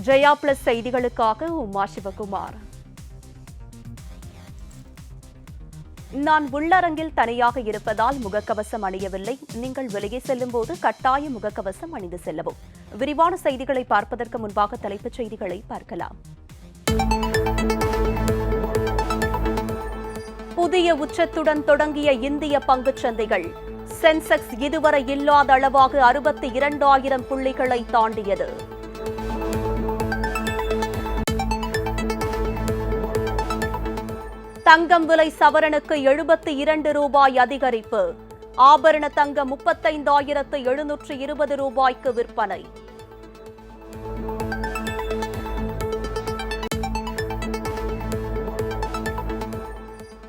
Jaya plus செய்திகளுக்காக உமா சிவகுமார். நான் உள்ளரங்கில் தனியாக இருப்பதால் முகக்கவசம் அணியவில்லை. நீங்கள் வெளியே செல்லும் போது கட்டாய முகக்கவசம் அணிந்து செல்லவும். விரிவான செய்திகளை பார்ப்பதற்கு முன்பாக தலைப்புச் செய்திகளை பார்க்கலாம். புதிய உச்சத்துடன் தொடங்கிய இந்திய பங்குச் சந்தைகள். சென்செக்ஸ் இதுவரை இல்லாத அளவாக 62,000 புள்ளிகளை தாண்டியது. தங்கம் விலை சவரனுக்கு 72 ரூபாய் அதிகரிப்பு. ஆபரண தங்கம் 35,720 ரூபாய்க்கு விற்பனை.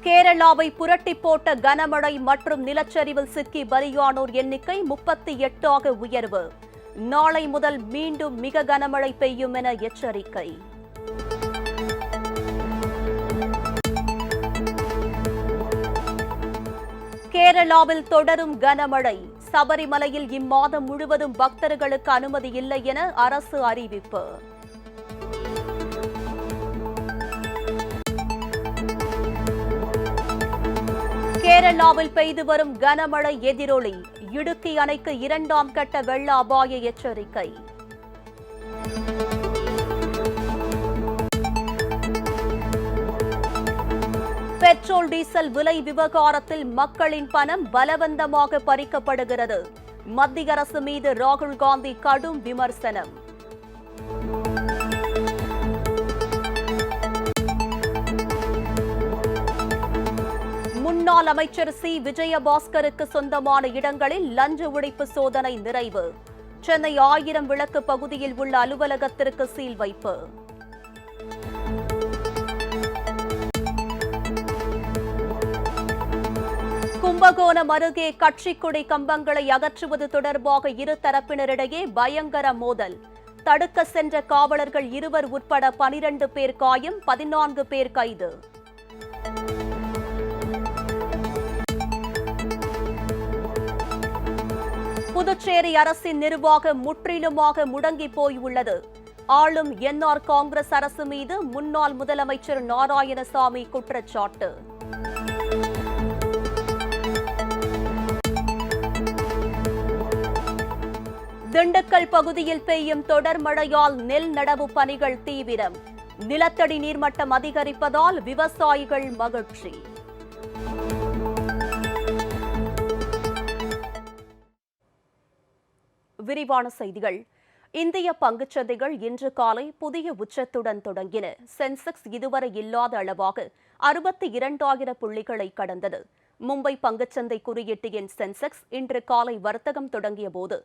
கேரளாவை புரட்டி போட்ட கனமழை மற்றும் நிலச்சரிவில் சிக்கி பலியானோர் எண்ணிக்கை 38 உயர்வு. நாளை முதல் மீண்டும் மிக கனமழை பெய்யும் என எச்சரிக்கை. கேரளாவில் தொடரும் கனமழை. சபரிமலையில் இம்மாதம் முழுவதும் பக்தர்களுக்கு அனுமதி இல்லை என அரசு அறிவிப்பு. கேரளாவில் பெய்து வரும் கனமழை எதிரொலி. இடுக்கி அணைக்கு 2ஆம் கட்ட வெள்ள அபாய எச்சரிக்கை. பெட்ரோல் டீசல் விலை விவகாரத்தில் மக்களின் பணம் பலவந்தமாக பறிக்கப்படுகிறது. மத்திய அரசு மீது ராகுல் காந்தி கடும் விமர்சனம். முன்னாள் அமைச்சர் சி. விஜயபாஸ்கருக்கு சொந்தமான இடங்களில் லஞ்ச ஒழிப்பு சோதனை நிறைவு. சென்னை 1000 விளக்கு பகுதியில் உள்ள அலுவலகத்திற்கு சீல் வைப்பு. கும்பகோணம் அருகே கட்சிக் கொடி கம்பங்களை அகற்றுவது தொடர்பாக இரு தரப்பினரிடையே பயங்கர மோதல். தடுக்க சென்ற காவலர்கள் 2 உட்பட 12 பேர் காயம், 14 பேர் கைது. புதுச்சேரி அரசின் நிர்வாகம் முற்றிலுமாக முடங்கி போயுள்ளது. ஆளும் என்ஆர் காங்கிரஸ் அரசு மீது முன்னாள் முதலமைச்சர் நாராயணசாமி குற்றச்சாட்டு. திண்டுக்கல் பகுதியில் பெய்யும் தொடர் மழையால் நெல் நடவு பணிகள் தீவிரம். நிலத்தடி நீர்மட்டம் அதிகரிப்பதால் விவசாயிகள் மகிழ்ச்சி. விரிவான செய்திகள். இந்திய பங்குச்சந்தைகள் இன்று காலை புதிய உச்சத்துடன் தொடங்கின. சென்செக்ஸ் இதுவரை இல்லாத அளவாக 62,000 புள்ளிகளை கடந்தது. மும்பை பங்குச்சந்தை குறியீட்டு எண் சென்செக்ஸ் இன்று காலை வர்த்தகம் தொடங்கிய போது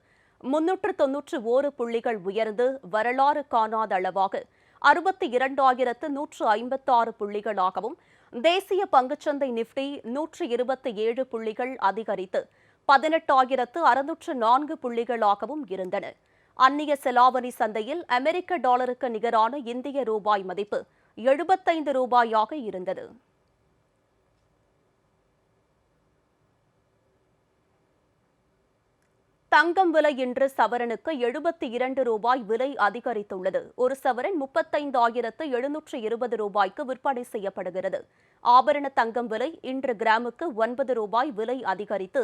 391 புள்ளிகள் உயர்ந்து வரலாறு காணாத அளவாக 62,156 புள்ளிகளாகவும், தேசிய பங்குச்சந்தை நிப்டி 127 புள்ளிகள் அதிகரித்து 18,604 புள்ளிகளாகவும் இருந்தன. அந்நிய செலாவணி சந்தையில் அமெரிக்க டாலருக்கு நிகரான இந்திய ரூபாய் மதிப்பு 75 ரூபாயாக இருந்தது. தங்கம் விலை இன்று சவரனுக்கு 72 ரூபாய் விலை அதிகரித்துள்ளது. ஒரு சவரன் 35,720 ரூபாய்க்கு விற்பனை செய்யப்படுகிறது. ஆபரண தங்கம் விலை இன்று கிராமுக்கு 9 ரூபாய் விலை அதிகரித்து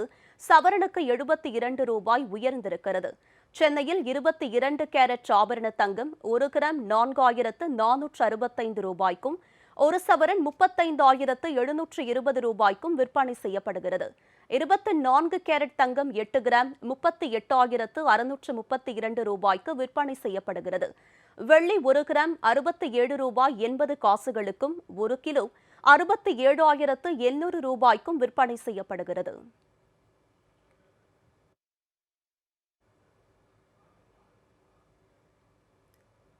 சவரனுக்கு 72 ரூபாய் உயர்ந்திருக்கிறது. சென்னையில் 22 கேரட் ஆபரண தங்கம் 1 கிராம் 4,465 ரூபாய்க்கும், ஒரு சவரன் 35,720 ரூபாய்க்கும் விற்பனை செய்யப்படுகிறது. 24 கேரட் தங்கம் 8 கிராம் 38,632 ரூபாய்க்கு விற்பனை செய்யப்படுகிறது. வெள்ளி 1 கிராம் 67 ரூபாய் 80 காசுகளுக்கும், 1 கிலோ 67,800 ரூபாய்க்கும் விற்பனை செய்யப்படுகிறது.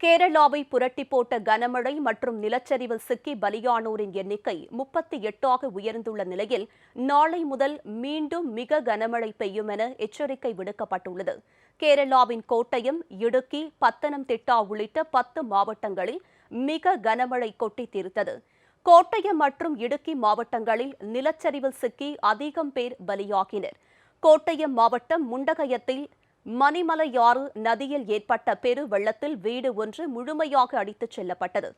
கேரளாவை புரட்டி போட்ட கனமழை மற்றும் நிலச்சரிவில் சிக்கி பலியானோரின் எண்ணிக்கை 38 உயர்ந்துள்ள நிலையில் நாளை முதல் மீண்டும் மிக கனமழை பெய்யும் என எச்சரிக்கை விடுக்கப்பட்டுள்ளது. கேரளாவின் கோட்டயம், இடுக்கி, பத்தனம்திட்டா உள்ளிட்ட 10 மாவட்டங்களில் மிக கனமழை கொட்டி தீர்த்தது. கோட்டயம் மற்றும் இடுக்கி மாவட்டங்களில் நிலச்சரிவில் சிக்கி அதிகம் பேர் பலியாகினர். கோட்டயம் மாவட்டம் முண்டகயத்தில் மணிமலையாறு நதியில் ஏற்பட்ட பெரு வெள்ளத்தில் வீடு ஒன்று முழுமையாக அடித்துச் செல்லப்பட்டது.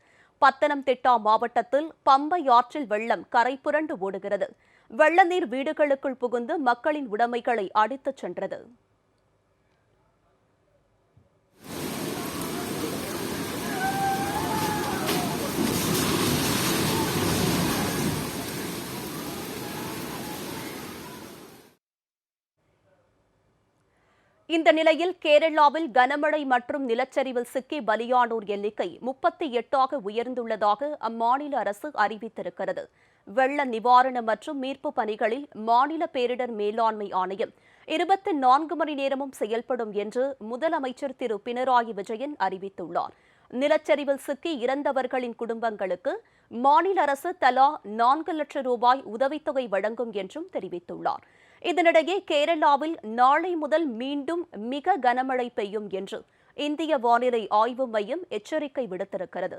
பத்தனம்திட்டா மாவட்டத்தில் பம்பை ஆற்றில் வெள்ளம் கரை புரண்டு ஓடுகிறது. வெள்ள நீர் வீடுகளுக்குள் புகுந்து மக்களின் உடைமைகளை அடித்துச் சென்றது. இந்த நிலையில் கேரளாவில் கனமழை மற்றும் நிலச்சரிவில் சிக்கி பலியானோர் எண்ணிக்கை 38ஆக உயர்ந்துள்ளதாக அம்மாநில அரசு அறிவித்திருக்கிறது. வெள்ள நிவாரண மற்றும் மீட்பு பணிகளில் மாநில பேரிடர் மேலாண்மை ஆணையம் 24 மணி நேரமும் செயல்படும் என்று முதலமைச்சர் திரு பினராயி விஜயன் அறிவித்துள்ளார். நிலச்சரிவில் சிக்கி இறந்தவர்களின் குடும்பங்களுக்கு மாநில அரசு தலா 4 லட்சம் ரூபாய் உதவித்தொகை வழங்கும் என்றும் தெரிவித்துள்ளார். இதனிடையே கேரளாவில் நாளை முதல் மீண்டும் மிக கனமழை பெய்யும் என்று இந்திய வானிலை ஆய்வு மையம் எச்சரிக்கை விடுத்திருக்கிறது.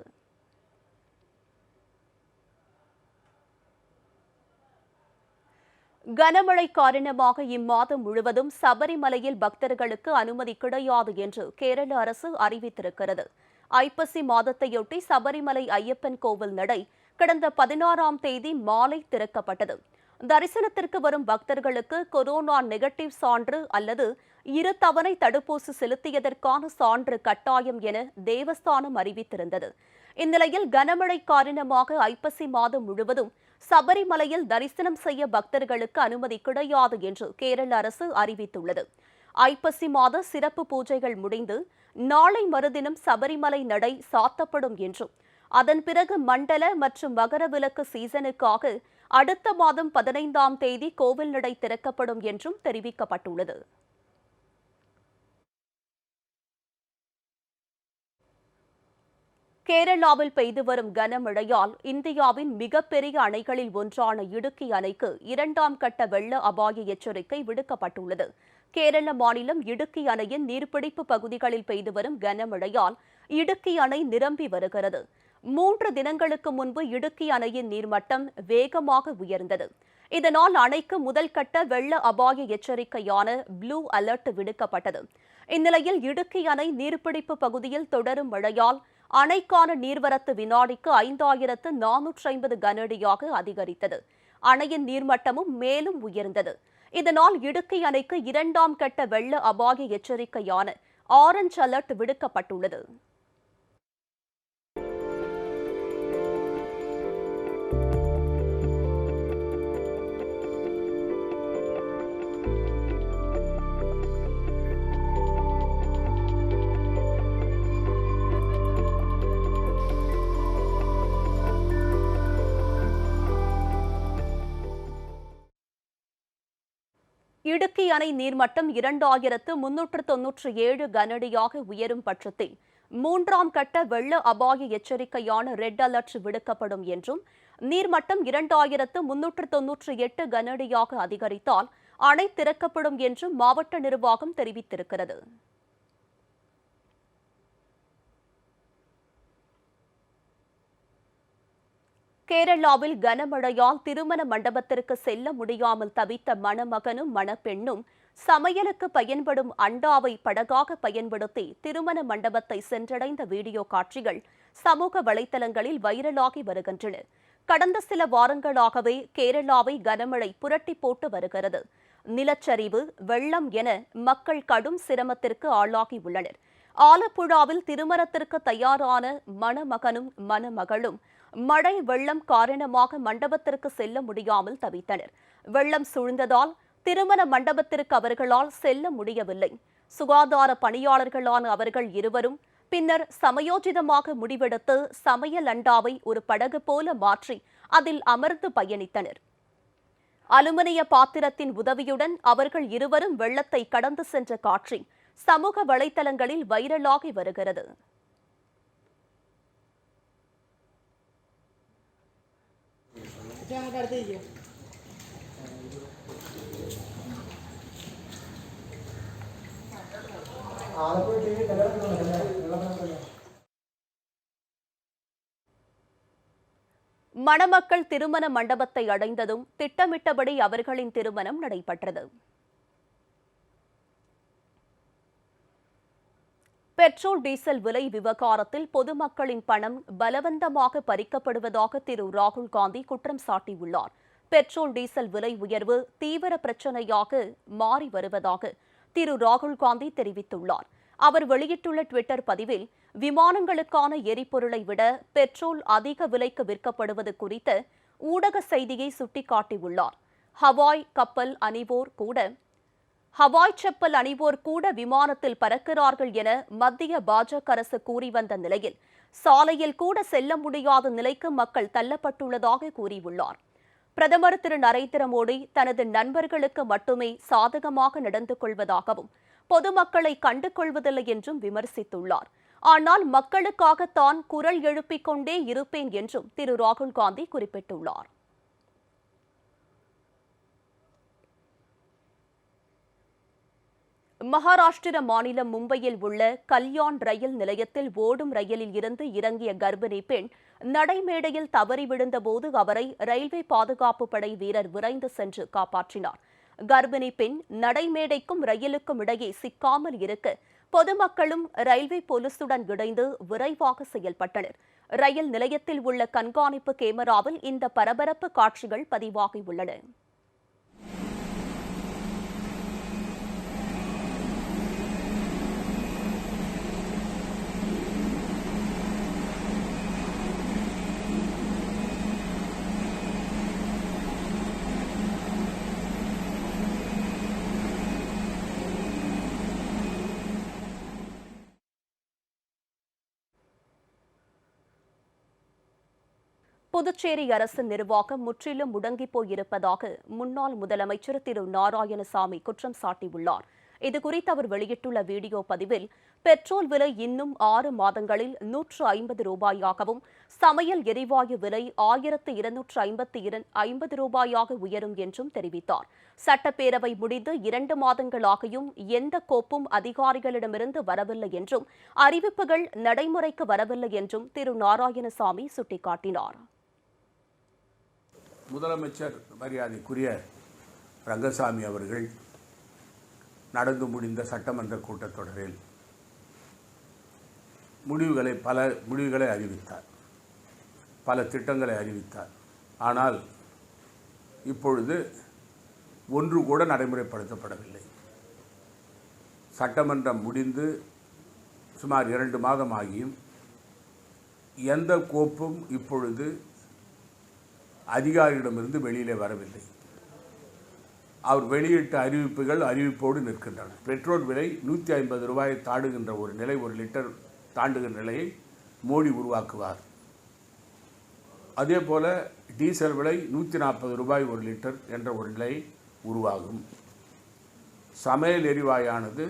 கனமழை காரணமாக இம்மாதம் முழுவதும் சபரிமலையில் பக்தர்களுக்கு அனுமதி கிடையாது என்று கேரள அரசு அறிவித்திருக்கிறது. ஐப்பசி மாதத்தையொட்டி சபரிமலை ஐயப்பன் கோவில் நடை கடந்த 16ஆம் தேதி மாலை திறக்கப்பட்டது. தரிசனத்திற்கு வரும் பக்தர்களுக்கு கொரோனா நெகட்டிவ் சான்று அல்லது 2 தவணை தடுப்பூசி செலுத்தியதற்கான சான்று கட்டாயம் என தேவஸ்தானம் அறிவித்திருந்தது. இந்நிலையில் கனமழை காரணமாக ஐப்பசி மாதம் முழுவதும் சபரிமலையில் தரிசனம் செய்ய பக்தர்களுக்கு அனுமதி கிடையாது என்று கேரள அரசு அறிவித்துள்ளது. ஐப்பசி மாத சிறப்பு பூஜைகள் முடிந்து நாளை மறுதினம் சபரிமலை நடை சாத்தப்படும் என்றும் அதன் பிறகு மண்டல மற்றும் மகர விளக்கு சீசனுக்காக அடுத்த மாதம் 15ஆம் தேதி கோவில் நடை திறக்கப்படும் என்றும் தெரிவிக்கப்பட்டுள்ளது. கேரளாவில் பெய்து வரும் கனமழையால் இந்தியாவின் மிகப்பெரிய அணைகளில் ஒன்றான இடுக்கி அணைக்கு 2ஆம் கட்ட வெள்ள அபாய எச்சரிக்கை விடுக்கப்பட்டுள்ளது. கேரள மாநிலம் இடுக்கி அணையின் நீர்பிடிப்பு பகுதிகளில் பெய்து வரும் கனமழையால் இடுக்கி அணை நிரம்பி வருகிறது. 3 தினங்களுக்கு முன்பு இடுக்கி அணையின் நீர்மட்டம் வேகமாக உயர்ந்தது. இதனால் அணைக்கு முதல் கட்ட வெள்ள அபாய எச்சரிக்கையான ப்ளூ அலர்ட் விடுக்கப்பட்டது. இந்நிலையில் இடுக்கி அணை நீர்பிடிப்பு பகுதியில் தொடரும் மழையால் அணைக்கான நீர்வரத்து வினாடிக்கு 5450 கனஅடியாக அதிகரித்தது. அணையின் நீர்மட்டமும் மேலும் உயர்ந்தது. இதனால் இடுக்கி அணைக்கு 2ஆம் கட்ட வெள்ள அபாய எச்சரிக்கையான ஆரஞ்ச் அலர்ட் விடுக்கப்பட்டுள்ளது. இடுக்கி அணை நீர்மட்டம் 2397 கனஅடியாக உயரும் பட்சத்தில் 3ஆம் கட்ட வெள்ள அபாய எச்சரிக்கையான ரெட் அலர்ட் விடுக்கப்படும் என்றும் நீர்மட்டம் 2398 கனஅடியாக அதிகரித்தால் அணை திறக்கப்படும் என்றும் மாவட்ட நிர்வாகம் தெரிவித்திருக்கிறது. கேரளாவில் கனமழையால் திருமண மண்டபத்திற்கு செல்ல முடியாமல் தவித்த மணமகனும் மணப்பெண்ணும் சமையலுக்கு பயன்படும் அண்டாவை படகாக பயன்படுத்தி திருமண மண்டபத்தை சென்றடைந்த வீடியோ காட்சிகள் சமூக வலைதளங்களில் வைரலாகி வருகின்றன. கடந்த சில வாரங்களாகவே கேரளாவை கனமழை புரட்டி போட்டு வருகிறது. நிலச்சரிவு, வெள்ளம் என மக்கள் கடும் சிரமத்திற்கு ஆளாகியுள்ளனர். ஆலப்புழாவில் திருமணத்திற்கு தயாரான மணமகனும் மணமகளும் மழை வெள்ளம் காரணமாக மண்டபத்திற்கு செல்ல முடியாமல் தவித்தனர். வெள்ளம் சூழ்ந்ததால் திருமண மண்டபத்திற்கு அவர்களால் செல்ல முடியவில்லை. சுகாதார பணியாளர்களான அவர்கள் இருவரும் பின்னர் சமயோஜிதமாக முடிவெடுத்து சமையல் அண்டாவை ஒரு படகு போல மாற்றி அதில் அமர்ந்து பயணித்தனர். அலுமினிய பாத்திரத்தின் உதவியுடன் அவர்கள் இருவரும் வெள்ளத்தை கடந்து சென்ற காட்சி சமூக வலைதளங்களில் வைரலாகி வருகிறது. மணமக்கள் திருமண மண்டபத்தை அடைந்ததும் திட்டமிட்டபடி அவர்களின் திருமணம் நடைபெற்றது. பெட்ரோல் டீசல் விலை விவகாரத்தில் பொதுமக்களின் பணம் பலவந்தமாக பறிக்கப்படுவதாக திரு ராகுல் காந்தி குற்றம் சாட்டியுள்ளார். பெட்ரோல் டீசல் விலை உயர்வு தீவிர பிரச்சினையாக மாறி வருவதாக திரு ராகுல் காந்தி தெரிவித்துள்ளார். அவர் வெளியிட்டுள்ள டுவிட்டர் பதிவில், விமானங்களுக்கான எரிபொருளை விட பெட்ரோல் அதிக விலைக்கு விற்கப்படுவது குறித்த ஊடக செய்தியை சுட்டிக்காட்டியுள்ளார். ஹவாய் செப்பல் அணிவோர் கூட விமானத்தில் பறக்கிறார்கள் என மத்திய பாஜக அரசு கூறி வந்த நிலையில் சாலையில் கூட செல்ல முடியாத நிலைக்கு மக்கள் தள்ளப்பட்டுள்ளதாக கூறியுள்ளார். பிரதமர் திரு நரேந்திர மோடி தனது நண்பர்களுக்கு மட்டுமே சாதகமாக நடந்து கொள்வதாகவும் பொதுமக்களை கண்டு கொள்வதில்லை என்றும் விமர்சித்துள்ளார். ஆனால் மக்களுக்காக தான் குரல் எழுப்பிக் கொண்டே இருப்பேன் என்றும் திரு ராகுல் காந்தி குறிப்பிட்டுள்ளார். மகாராஷ்டிர மாநிலம் மும்பையில் உள்ள கல்யாண் ரயில் நிலையத்தில் ஓடும் ரயிலில் இருந்து இறங்கிய கர்ப்பிணி பெண் நடைமேடையில் தவறி விழுந்தபோது அவரை ரயில்வே பாதுகாப்பு படை வீரர் விரைந்து சென்று காப்பாற்றினார். கர்ப்பிணி பெண் நடைமேடைக்கும் ரயிலுக்கும் இடையே சிக்காமல் இருக்க பொதுமக்களும் ரயில்வே போலீசுடன் இணைந்து விரைவாக செயல்பட்டனர். ரயில் நிலையத்தில் உள்ள கண்காணிப்பு கேமராவில் இந்த பரபரப்பு காட்சிகள் பதிவாகியுள்ளன. புதுச்சேரி அரசு நிர்வாகம் முற்றிலும் முடங்கிப் போயிருப்பதாக முன்னாள் முதலமைச்சர் திரு நாராயணசாமி குற்றம் சாட்டியுள்ளார். இதுகுறித்து அவர் வெளியிட்டுள்ள வீடியோ பதிவில், பெட்ரோல் விலை இன்னும் 6 மாதங்களில் 150 ரூபாயாகவும் சமையல் எரிவாயு விலை 1250 ரூபாயாக உயரும் என்றும் தெரிவித்தார். சட்டப்பேரவை முடிந்து 2 மாதங்களாகியும் எந்த கோப்பும் அதிகாரிகளிடமிருந்து வரவில்லை என்றும் அறிவிப்புகள் நடைமுறைக்கு வரவில்லை என்றும் திரு நாராயணசாமி சுட்டிக்காட்டினார். முதலமைச்சர் மரியாதைக்குரிய ரங்கசாமி அவர்கள் நடந்து முடிந்த சட்டமன்ற கூட்டத்தொடரில் பல முடிவுகளை அறிவித்தார், பல திட்டங்களை அறிவித்தார். ஆனால் இப்பொழுது ஒன்று கூட நடைமுறைப்படுத்தப்படவில்லை. சட்டமன்றம் முடிந்து சுமார் 2 மாதம் ஆகியும் எந்த கோப்பும் இப்பொழுது அதிகாரியிடமிருந்து வெளியிலே வரவில்லை. அவர் வெளியிட்ட அறிவிப்போடு நிற்கின்றன. பெட்ரோல் விலை 150 ரூபாயை தாண்டுகின்ற ஒரு நிலை, 1 லிட்டர் தாண்டுகின்ற நிலையை மோடி உருவாக்குவார். அதே போல டீசல் விலை 140 ரூபாய் 1 லிட்டர் என்ற ஒரு நிலை உருவாகும். சமையல் எரிவாயானது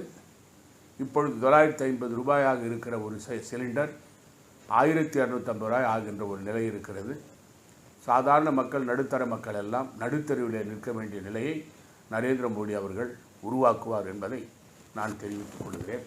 இப்பொழுது 950 ரூபாயாக இருக்கிற ஒரு சிலிண்டர் 1250 ரூபாய் ஆகின்ற ஒரு நிலை இருக்கிறது. சாதாரண மக்கள், நடுத்தர மக்கள் எல்லாம் நடுத்தருவில் நிற்க வேண்டிய நிலையை நரேந்திர மோடி அவர்கள் உருவாக்குவார் என்பதை நான் தெரிவித்துக் கொள்கிறேன்.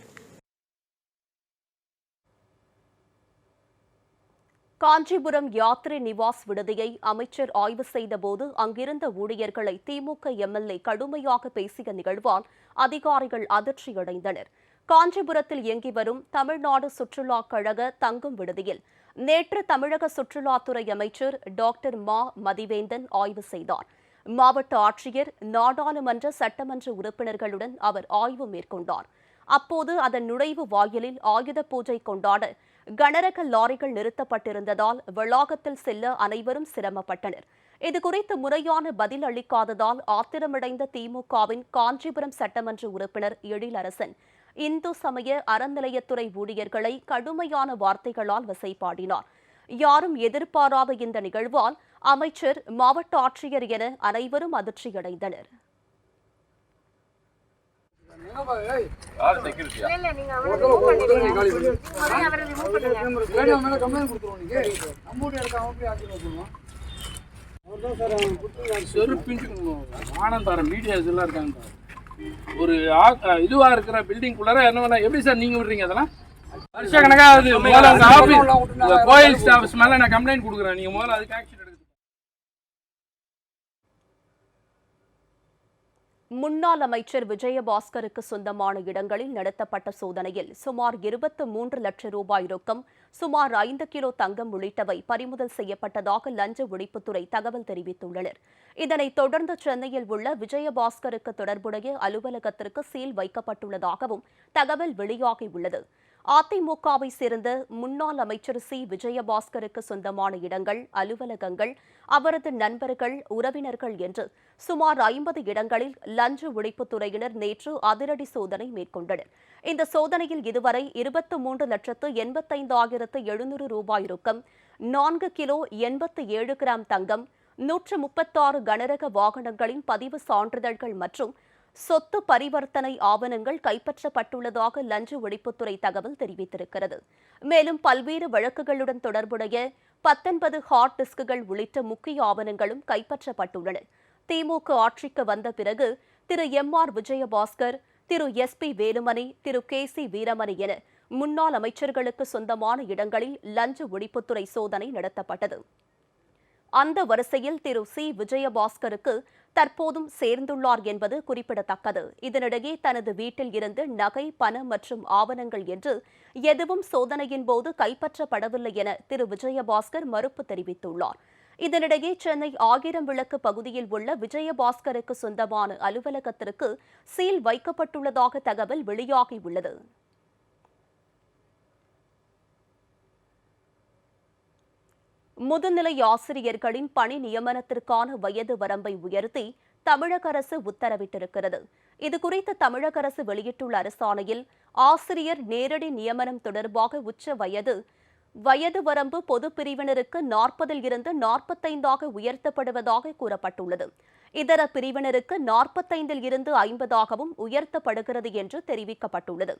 காஞ்சிபுரம் யாத்ரி நிவாஸ் விடுதியை அமைச்சர் ஆய்வு செய்தபோது அங்கிருந்த ஊழியர்களை திமுக எம்எல்ஏ கடுமையாக பேசிய நிகழ்வால் அதிகாரிகள் அதிர்ச்சியடைந்தனர். காஞ்சிபுரத்தில் இயங்கி வரும் தமிழ்நாடு சுற்றுலாக் கழக தங்கும் விடுதியில் நேற்று தமிழக சுற்றுலாத்துறை அமைச்சர் டாக்டர் மா மதிவேந்தன் ஆய்வு செய்தார். மாவட்ட ஆட்சியர், நாடாளுமன்ற சட்டமன்ற உறுப்பினர்களுடன் அவர் ஆய்வு மேற்கொண்டார். அப்போது அதன் நுழைவு வாயிலில் ஆயுத பூஜை கொண்டாட கனரக லாரிகள் நிறுத்தப்பட்டிருந்ததால் வளாகத்தில் செல்ல அனைவரும் சிரமப்பட்டனர். இதுகுறித்து முறையான பதில் அளிக்காததால் ஆத்திரமடைந்த திமுகவின் காஞ்சிபுரம் சட்டமன்ற உறுப்பினர் எழிலரசன் இந்து சமய அறநிலையத்துறை ஊழியர்களை கடுமையான வார்த்தைகளால் வசைபாடினார். யாரும் எதிர்பாராத இந்த நிகழ்வால் அமைச்சர், மாவட்ட ஆட்சியர் என அனைவரும் அதிர்ச்சியடைந்தனர். ஒரு இதுவா இருக்கிற பில்டிங்குள்ளார என்ன வேணா எப்படி சார் நீங்க விடுறீங்க? அதெல்லாம் வருஷ கணக்காக கோயில் ஸ்டாஃப்ஸ் மேல நான் கம்ப்ளைண்ட் கொடுக்குறேன். நீங்க முதல்ல அதுக்கு ஆக்ஷன் எடுங்க. முன்னாள் அமைச்சர் விஜயபாஸ்கருக்கு சொந்தமான இடங்களில் நடத்தப்பட்ட சோதனையில் சுமார் 23 லட்சம் ரூபாய் ரொக்கம், சுமார் 5 கிலோ தங்கம் உள்ளிட்டவை பறிமுதல் செய்யப்பட்டதாக லஞ்ச ஒழிப்புத்துறை தகவல் தெரிவித்துள்ளனர். இதனைத் தொடர்ந்து சென்னையில் உள்ள விஜயபாஸ்கருக்கு தொடர்புடைய அலுவலகத்திற்கு சீல் வைக்கப்பட்டுள்ளதாகவும் தகவல் வெளியாகியுள்ளது. அதிமுகவை சேர்ந்த முன்னாள் அமைச்சர் சி. விஜயபாஸ்கருக்கு சொந்தமான இடங்கள், அலுவலகங்கள், அவரது நண்பர்கள், உறவினர்கள் என்று சுமார் 50 இடங்களில் லஞ்ச ஒழிப்புத்துறையினர் நேற்று அதிரடி சோதனை மேற்கொண்டனர். இந்த சோதனையில் இதுவரை 23,85,700 ரூபாய் ரொக்கம், 4 கிலோ 87 கிராம் தங்கம், 136 கனரக வாகனங்களின் பதிவு சான்றிதழ்கள் மற்றும் சொத்து பரிவர்த்தனை ஆவணங்கள் கைப்பற்றப்பட்டுள்ளதாக லஞ்ச ஒழிப்புத்துறை தகவல் தெரிவித்திருக்கிறது. மேலும் பல்வேறு வழக்குகளுடன் தொடர்புடைய 19 ஹார்ட் டிஸ்குகள் உள்ளிட்ட முக்கிய ஆவணங்களும் கைப்பற்றப்பட்டுள்ளன. திமுக ஆட்சிக்கு வந்த பிறகு திரு எம்.ஆர். விஜயபாஸ்கர், திரு எஸ்.பி. வேலுமணி, திரு கே.சி. வீரமணி என முன்னாள் அமைச்சர்களுக்கு சொந்தமான இடங்களில் லஞ்ச ஒழிப்புத்துறை சோதனை நடத்தப்பட்டது. அந்த வரிசையில் திரு சி. விஜயபாஸ்கருக்கு தற்போதும் சேர்ந்துள்ளார் என்பது குறிப்பிடத்தக்கது. இதனிடையே தனது வீட்டில் இருந்து நகை, பணம் மற்றும் ஆவணங்கள் என்று எதுவும் சோதனையின் போது கைப்பற்றப்படவில்லை என திரு விஜயபாஸ்கர் மறுப்பு தெரிவித்துள்ளார். இதனிடையே சென்னை ஆயிரம் விளக்கு பகுதியில் உள்ள விஜயபாஸ்கருக்கு சொந்தமான அலுவலகத்திற்கு சீல் வைக்கப்பட்டுள்ளதாக தகவல் வெளியாகியுள்ளது. முதுநிலை ஆசிரியர்களின் பணி நியமனத்திற்கான வயது வரம்பை உயர்த்தி தமிழக அரசு உத்தரவிட்டிருக்கிறது. இதுகுறித்து தமிழக அரசு வெளியிட்டுள்ள அரசாணையில் ஆசிரியர் நேரடி நியமனம் தொடர்பாக உச்ச வயது வரம்பு பொது பிரிவினருக்கு 40 இருந்து 45 உயர்த்தப்படுவதாக கூறப்பட்டுள்ளது. இதர பிரிவினருக்கு 45 இருந்து 50 உயர்த்தப்படுகிறது என்று தெரிவிக்கப்பட்டுள்ளது.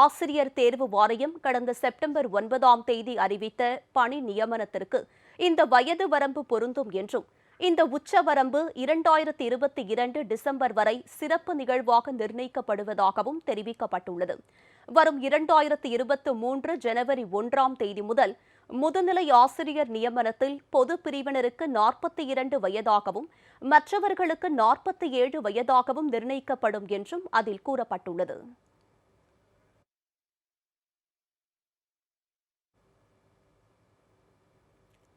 ஆசிரியர் தேர்வு வாரியம் கடந்த செப்டம்பர் 9 அறிவித்த பணி நியமனத்திற்கு இந்த வயது வரம்பு பொருந்தும் என்றும், இந்த உச்சவரம்பு 2022 டிசம்பர் வரை சிறப்பு நிகழ்வாக நிர்ணயிக்கப்படுவதாகவும் தெரிவிக்கப்பட்டுள்ளது. வரும் 2023 ஜனவரி 1 முதல் முதுநிலை ஆசிரியர் நியமனத்தில் பொது பிரிவினருக்கு 42 வயதாகவும் மற்றவர்களுக்கு 47 வயதாகவும் நிர்ணயிக்கப்படும் என்றும் அதில் கூறப்பட்டுள்ளது.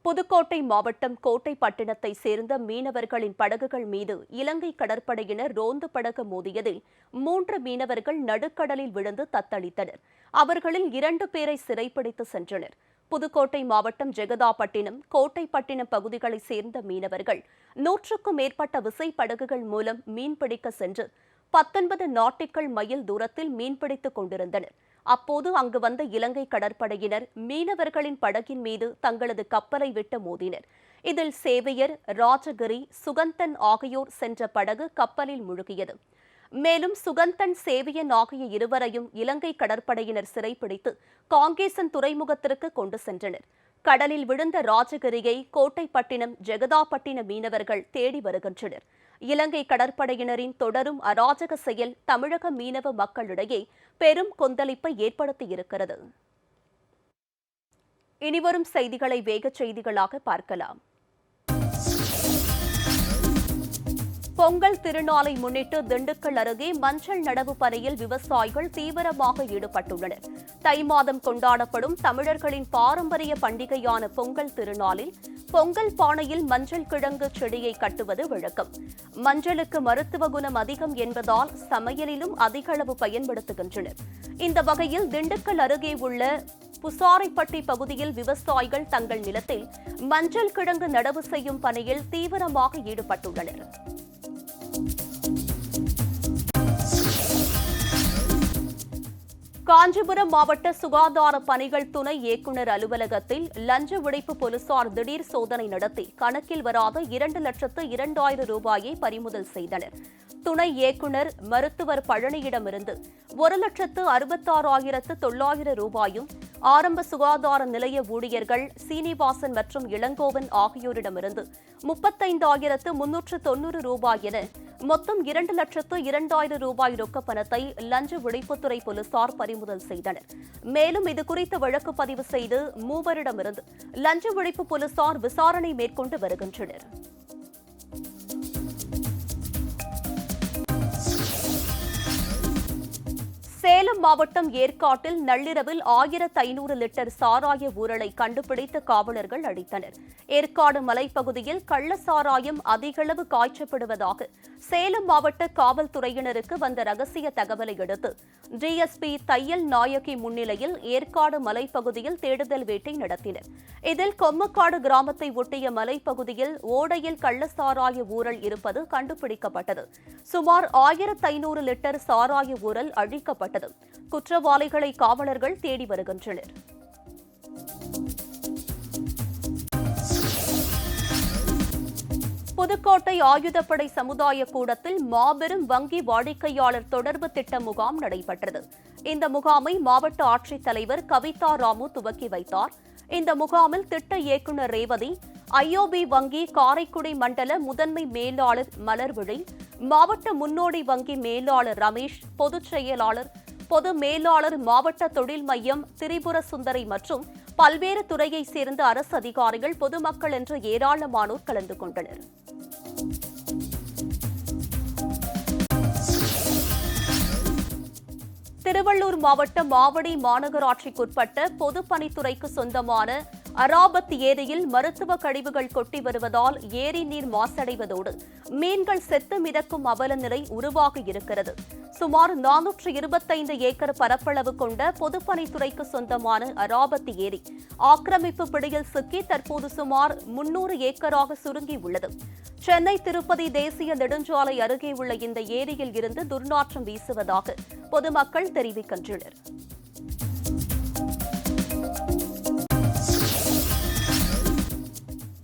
புதுக்கோட்டை மாவட்டம் கோட்டைப்பட்டினத்தை சேர்ந்த மீனவர்களின் படகுகள் மீது இலங்கை கடற்படையினர் ரோந்து படகு மோதியதில் 3 மீனவர்கள் நடுக்கடலில் விழுந்து தத்தளித்தனர். அவர்களில் 2 பேரை சிறைப்பிடித்து சென்றனர். புதுக்கோட்டை மாவட்டம் ஜெகதாப்பட்டினம், கோட்டைப்பட்டினம் பகுதிகளைச் சேர்ந்த மீனவர்கள் 100க்கும் மேற்பட்ட விசைப்படகுகள் மூலம் மீன்பிடிக்க சென்று 19 நாட்டிக்கல் மைல் தூரத்தில் மீன்பிடித்துக் கொண்டிருந்தனர். அப்போது அங்கு வந்த இலங்கை கடற்படையினர் மீனவர்களின் படகின் மீது தங்களது கப்பலை விட்டு மோதினர். இதில் சேவையர், ராஜகிரி, சுகந்தன் ஆகியோர் சென்ற படகு கப்பலில் முழுகியது. மேலும் சுகந்தன், சேவியன் ஆகிய இருவரையும் இலங்கை கடற்படையினர் சிறைப்பிடித்து காங்கேசன் துறைமுகத்திற்கு கொண்டு சென்றனர். கடலில் விழுந்த ராஜகிரியை கோட்டைப்பட்டினம், ஜெகதாப்பட்டினம் மீனவர்கள் தேடி வருகின்றனர். இலங்கை கடற்படையினரின் தொடரும் அராஜக செயல் தமிழக மீனவ மக்களிடையே பெரும் கொந்தளிப்பை ஏற்படுத்தியிருக்கிறது. இனிவரும் செய்திகளை வேகச் செய்திகளாக பார்க்கலாம். பொங்கல் திருநாளை முன்னிட்டு திண்டுக்கல் அருகே மஞ்சள் நடவு பணியில் விவசாயிகள் தீவிரமாக ஈடுபட்டுள்ளனர். தை மாதம் கொண்டாடப்படும் தமிழர்களின் பாரம்பரிய பண்டிகையான பொங்கல் திருநாளில் பொங்கல் பானையில் மஞ்சள் கிழங்கு செடியை கட்டுவது வழக்கம். மஞ்சளுக்கு மருத்துவ குணம் அதிகம் என்பதால் சமையலிலும் அதிக அளவு பயன்படுத்துகின்றனர். இந்த வகையில் திண்டுக்கல் அருகே உள்ள புசாரைப்பட்டி பகுதியில் விவசாயிகள் தங்கள் நிலத்தில் மஞ்சள் கிழங்கு நடவு செய்யும் பணியில் தீவிரமாக ஈடுபட்டுள்ளனர். காஞ்சிபுரம் மாவட்ட சுகாதார பணிகள் துணை இயக்குநர் அலுவலகத்தில் லஞ்ச ஒழிப்பு போலீசார் திடீர் சோதனை நடத்தி கணக்கில் வராத 2,02,000 ரூபாயை பறிமுதல் செய்தனர். துணை இயக்குநர் மருத்துவர் பழனியிடமிருந்து 1,66,900 ரூபாயும், ஆரம்ப சுகாதார நிலைய ஊழியர்கள் சீனிவாசன் மற்றும் இளங்கோவன் ஆகியோரிடமிருந்து 35,390 ரூபாய் என மொத்தம் 2,02,000 ரூபாய் ரொக்க பணத்தை லஞ்ச ஒழிப்புத்துறை போலீசார் பறிமுதல் செய்தனர். மேலும் இதுகுறித்து வழக்கு பதிவு செய்து மூவரிடமிருந்து லஞ்ச ஒழிப்பு போலீசார் விசாரணை மேற்கொண்டு வருகின்றனர். சேலம் மாவட்டம் ஏற்காட்டில் நள்ளிரவில் 1500 லிட்டர் சாராய ஊறலை கண்டுபிடித்த காவலர்கள் அடித்தனர். ஏற்காடு மலைப்பகுதியில் கள்ள சாராயம் அதிகளவு காய்ச்சப்படுவதாக சேலம் மாவட்ட காவல்துறையினருக்கு வந்த ரகசிய தகவலை அடுத்து டிஎஸ்பி தையல் நாயகி முன்னிலையில் ஏற்காடு மலைப்பகுதியில் தேடுதல் வேட்டை நடத்தினர். இதில் கொம்மக்காடு கிராமத்தை ஒட்டிய மலைப்பகுதியில் ஓடையில் கள்ள சாராய ஊறல் இருப்பது கண்டுபிடிக்கப்பட்டது. சுமார் 1500 லிட்டர் சாராய ஊறல் அழிக்கப்பட்டது. குற்றவாளிகளை காவலர்கள் தேடி வருகின்றனர். புதுக்கோட்டை ஆயுதப்படை சமுதாய கூடத்தில் மாபெரும் வங்கி வாடிக்கையாளர் தொடர்பு திட்ட முகாம் நடைபெற்றது. இந்த முகாமை மாவட்ட ஆட்சித்தலைவர் கவிதா ராமு துவக்கி வைத்தார். இந்த முகாமில் திட்ட இயக்குநர் ரேவதி, ஐஓபி வங்கி காரைக்குடி மண்டல முதன்மை மேலாளர் மலர்விழி, மாவட்ட முன்னோடி வங்கி மேலாளர் ரமேஷ், பொதுச் செயலாளர், பொது மேலாளர், மாவட்ட தொழில் மையம் திரிபுர சுந்தரி மற்றும் பல்வேறு துறையைச் சேர்ந்த அரசு அதிகாரிகள், பொதுமக்கள் என்று ஏராளமானோர் கலந்து கொண்டனர். திருவள்ளூர் மாவட்டம் ஆவடி மாநகராட்சிக்குட்பட்ட பொதுப்பணித்துறைக்கு சொந்தமான அராபத் ஏரியில் மருத்துவ கழிவுகள் கொட்டி வருவதால் ஏரி நீர் மாசடைவதோடு மீன்கள் செத்து மிதக்கும் அவல நிலை உருவாகி இருக்கிறது. சுமார் 425 ஏக்கர் பரப்பளவு கொண்ட பொதுப்பணித்துறைக்கு சொந்தமான அராபத் ஏரி ஆக்கிரமிப்பு பிடியில் சிக்கி தற்போது சுமார் 300 ஏக்கராக சுருங்கி உள்ளது. சென்னை திருப்பதி தேசிய நெடுஞ்சாலை அருகே உள்ள இந்த ஏரியில் இருந்து துர்நாற்றம் வீசுவதாக பொதுமக்கள் தெரிவிக்கின்றனர்.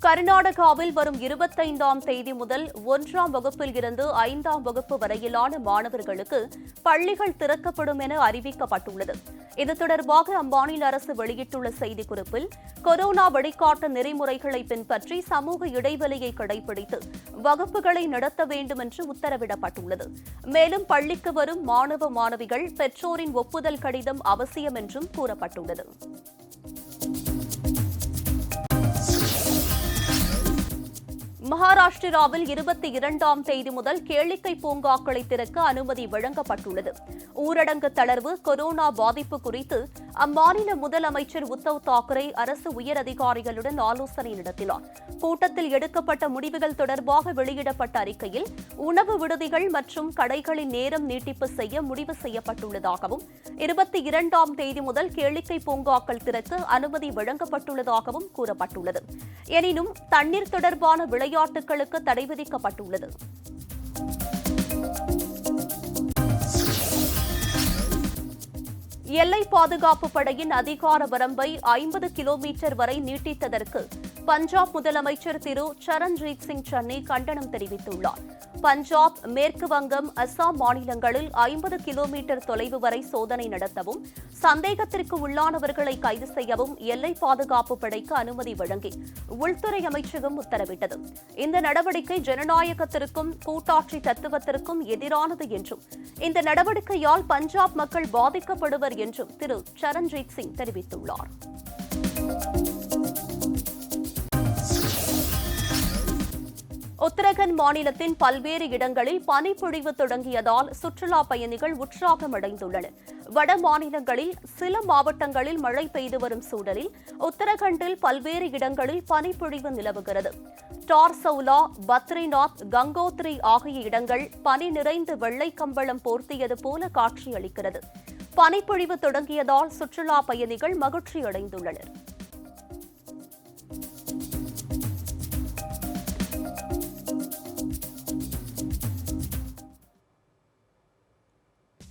கர்நாடகாவில் வரும் 25ஆம் தேதி முதல் 1ஆம் வகுப்பில் இருந்து 5ஆம் வகுப்பு வரையிலான மாணவர்களுக்கு பள்ளிகள் திறக்கப்படும் என அறிவிக்கப்பட்டுள்ளது. இது தொடர்பாக அம்மாநில அரசு வெளியிட்டுள்ள செய்திக்குறிப்பில், கொரோனா வழிகாட்டு நெறிமுறைகளை பின்பற்றி சமூக இடைவெளியை கடைபிடித்து வகுப்புகளை நடத்த வேண்டும் என்று உத்தரவிடப்பட்டுள்ளது. மேலும் பள்ளிக்கு வரும் மாணவ மாணவிகள் பெற்றோரின் ஒப்புதல் கடிதம் அவசியம் என்றும் கூறப்பட்டுள்ளது. மகாராஷ்டிராவில் 22ஆம் தேதி முதல் கேளிக்கை பூங்காக்களை திறக்க அனுமதி வழங்கப்பட்டுள்ளது. ஊரடங்கு தளர்வு, கொரோனா பாதிப்பு குறித்து அம்மாநில முதலமைச்சர் உத்தவ் தாக்கரே அரசு உயரதிகாரிகளுடன் ஆலோசனை நடத்தினார். கூட்டத்தில் எடுக்கப்பட்ட முடிவுகள் தொடர்பாக வெளியிடப்பட்ட அறிக்கையில் உணவு விடுதிகள் மற்றும் கடைகளின் நேரம் நீட்டிப்பு செய்ய முடிவு செய்யப்பட்டுள்ளதாகவும் 22ஆம் தேதி முதல் கேளிக்கை பூங்காக்கள் திறக்க அனுமதி வழங்கப்பட்டுள்ளதாகவும் கூறப்பட்டுள்ளது. எனினும் தண்ணீர் தொடர்பான விளையாட்டுகளுக்கு தடை விதிக்கப்பட்டுள்ளது. எல்லை பாதுகாப்பு படையின் அதிகார வரம்பை 50 கிலோமீட்டர் வரை நீட்டித்ததற்கு பஞ்சாப் முதலமைச்சர் திரு சரண்ஜீத் சிங் சன்னி கண்டனம் தெரிவித்துள்ளார். பஞ்சாப், மேற்கு வங்கம், அசாம் மாநிலங்களில் 50 கிலோமீட்டர் தொலைவு வரை சோதனை நடத்தவும், சந்தேகத்திற்கு உள்ளானவர்களை கைது செய்யவும் எல்லை பாதுகாப்பு படைக்கு அனுமதி வழங்கி உள்துறை அமைச்சகம் உத்தரவிட்டது. இந்த நடவடிக்கை ஜனநாயகத்திற்கும் கூட்டாட்சி தத்துவத்திற்கும் எதிரானது என்றும், இந்த நடவடிக்கையால் பஞ்சாப் மக்கள் பாதிக்கப்படுவர் என்றும் திரு சரண்ஜீத் சிங் தெரிவித்துள்ளார். உத்தரகண்ட் மாநிலத்தின் பல்வேறு இடங்களில் பனிப்பொழிவு தொடங்கியதால் சுற்றுலா பயணிகள் உற்சாகமடைந்துள்ளனர். வட மாநிலங்களில் சில மாவட்டங்களில் மழை பெய்து வரும் சூழலில் உத்தரகண்டில் பல்வேறு இடங்களில் பனிப்பொழிவு நிலவுகிறது. டார்சவுலா, பத்ரிநாத், கங்கோத்ரி ஆகிய இடங்கள் பனி நிறைந்து வெள்ளை கம்பளம் போர்த்தியது போல காட்சியளிக்கிறது. பனிப்பொழிவு தொடங்கியதால் சுற்றுலா பயணிகள் மகிழ்ச்சியடைந்துள்ளனர்.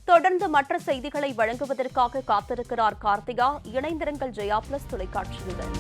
தொடர்ந்து மற்ற செய்திகளை வழங்குவதற்காக காத்திருக்கிறார் கார்த்திகா. இணைந்திருங்கள் ஜெயா பிளஸ் தொலைக்காட்சியுடன்.